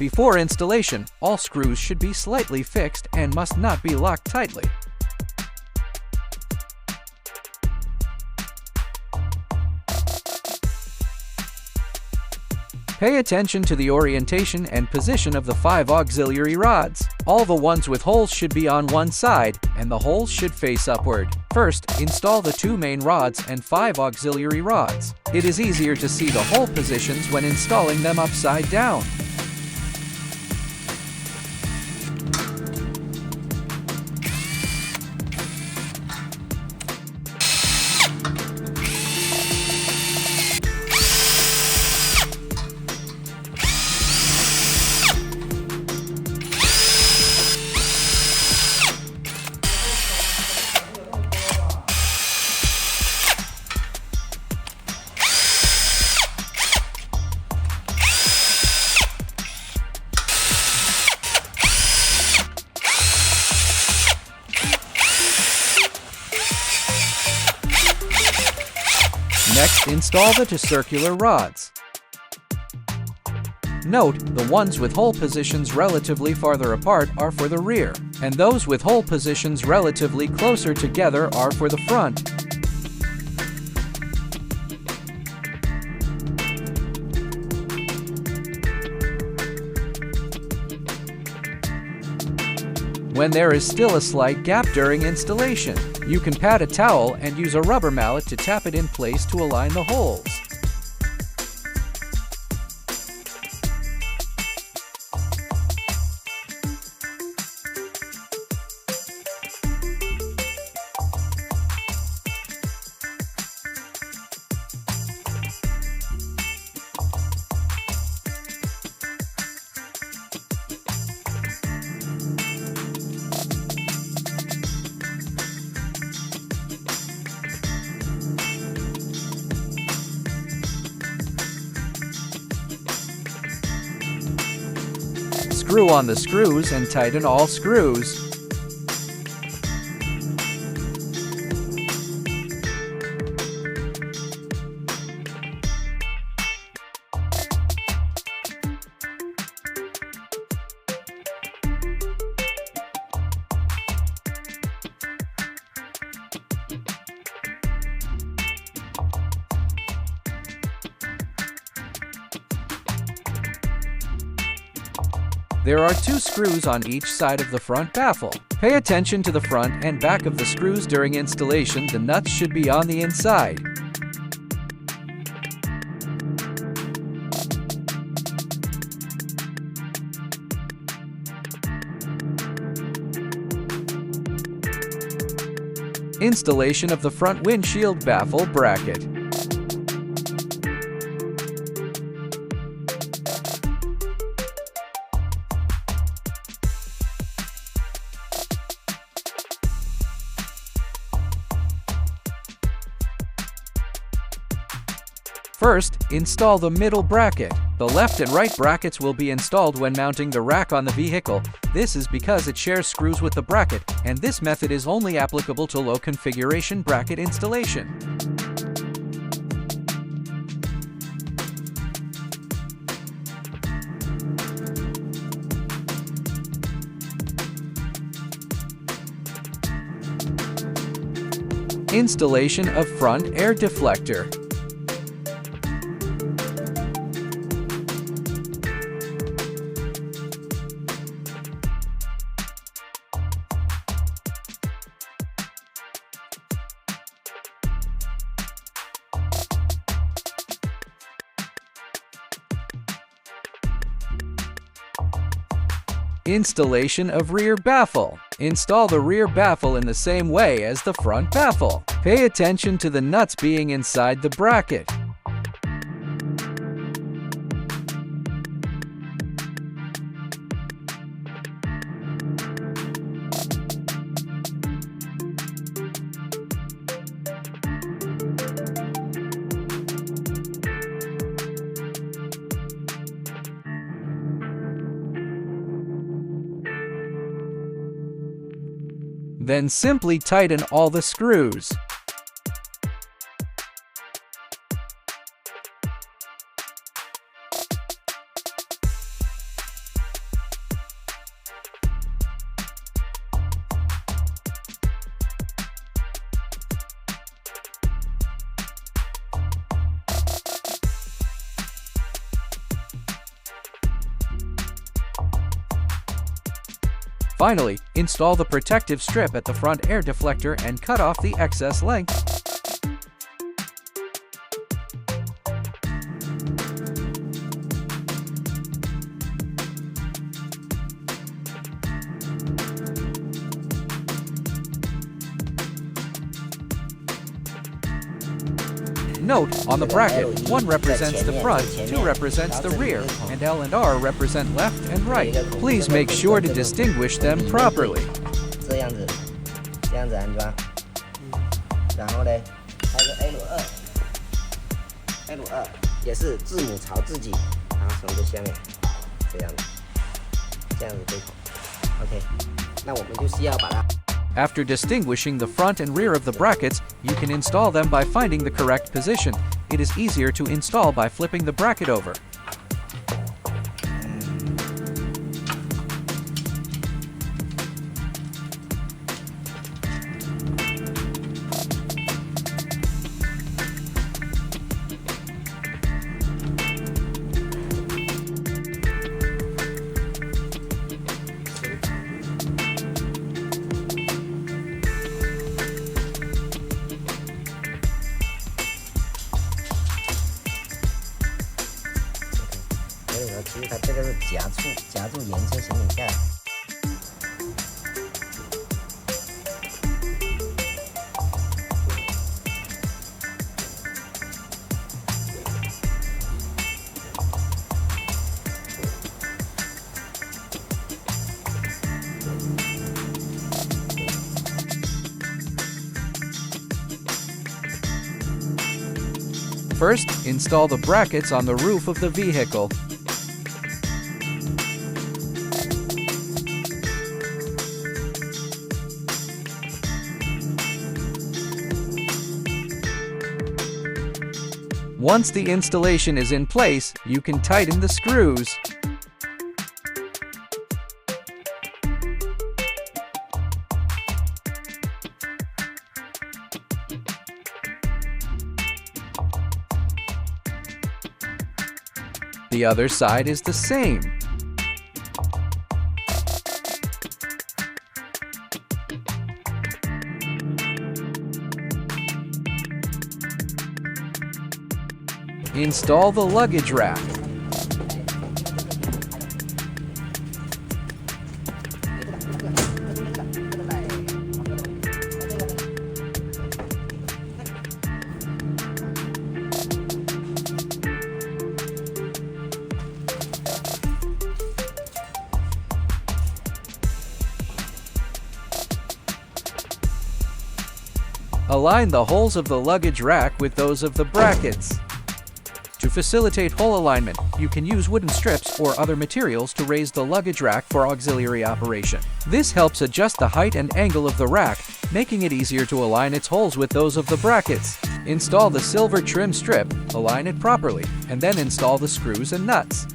Before installation, all screws should be slightly fixed and must not be locked tightly. Pay attention to the orientation and position of the 5 auxiliary rods. All the ones with holes should be on one side, and the holes should face upward. First, install the 2 main rods and 5 auxiliary rods. It is easier to see the hole positions when installing them upside down. Next, install the 2 circular rods. Note, the ones with hole positions relatively farther apart are for the rear, and those with hole positions relatively closer together are for the front. When there is still a slight gap during installation, you can pat a towel and use a rubber mallet to tap it in place to align the holes. Screw on the screws and tighten all screws. There are 2 screws on each side of the front baffle. Pay attention to the front and back of the screws during installation. The nuts should be on the inside. Installation of the front windshield baffle bracket. First, install the middle bracket. The left and right brackets will be installed when mounting the rack on the vehicle. This is because it shares screws with the bracket, and this method is only applicable to low configuration bracket installation. Installation of front air deflector. Installation of rear baffle. Install the rear baffle in the same way as the front baffle. Pay attention to the nuts being inside the bracket. Then simply tighten all the screws. Finally, install the protective strip at the front air deflector and cut off the excess length. Note, on the bracket, 1 represents the front, 2 represents the rear, and L and R represent left and right. Please make sure to distinguish them properly. 这样子，这样子安装。然后呢，还有个 L2，L2也是字母朝自己，然后从这下面这样子，这样子对口。OK， 那我们就需要把它。 After distinguishing the front and rear of the brackets, you can install them by finding the correct position. It is easier to install by flipping the bracket over.其实它这个是夹住沿车行李架。First, install the brackets on the roof of the vehicle. Once the installation is in place, you can tighten the screws. The other side is the same. Install the luggage rack. Align the holes of the luggage rack with those of the brackets. To facilitate hole alignment, you can use wooden strips or other materials to raise the luggage rack for auxiliary operation. This helps adjust the height and angle of the rack, making it easier to align its holes with those of the brackets. Install the silver trim strip, align it properly, and then install the screws and nuts.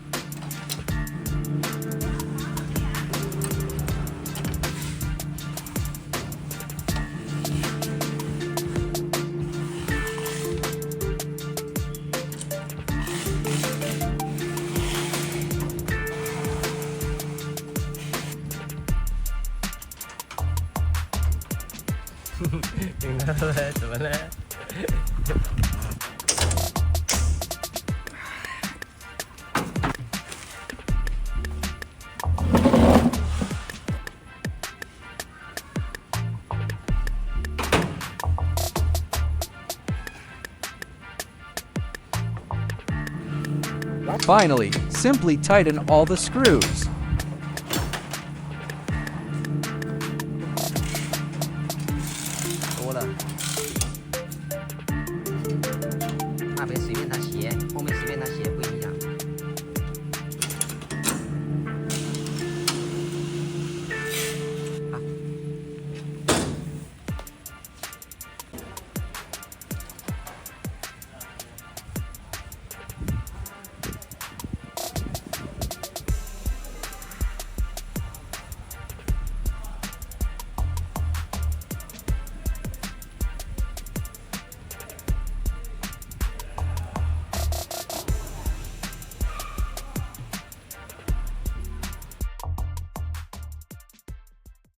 Finally, simply tighten all the screws.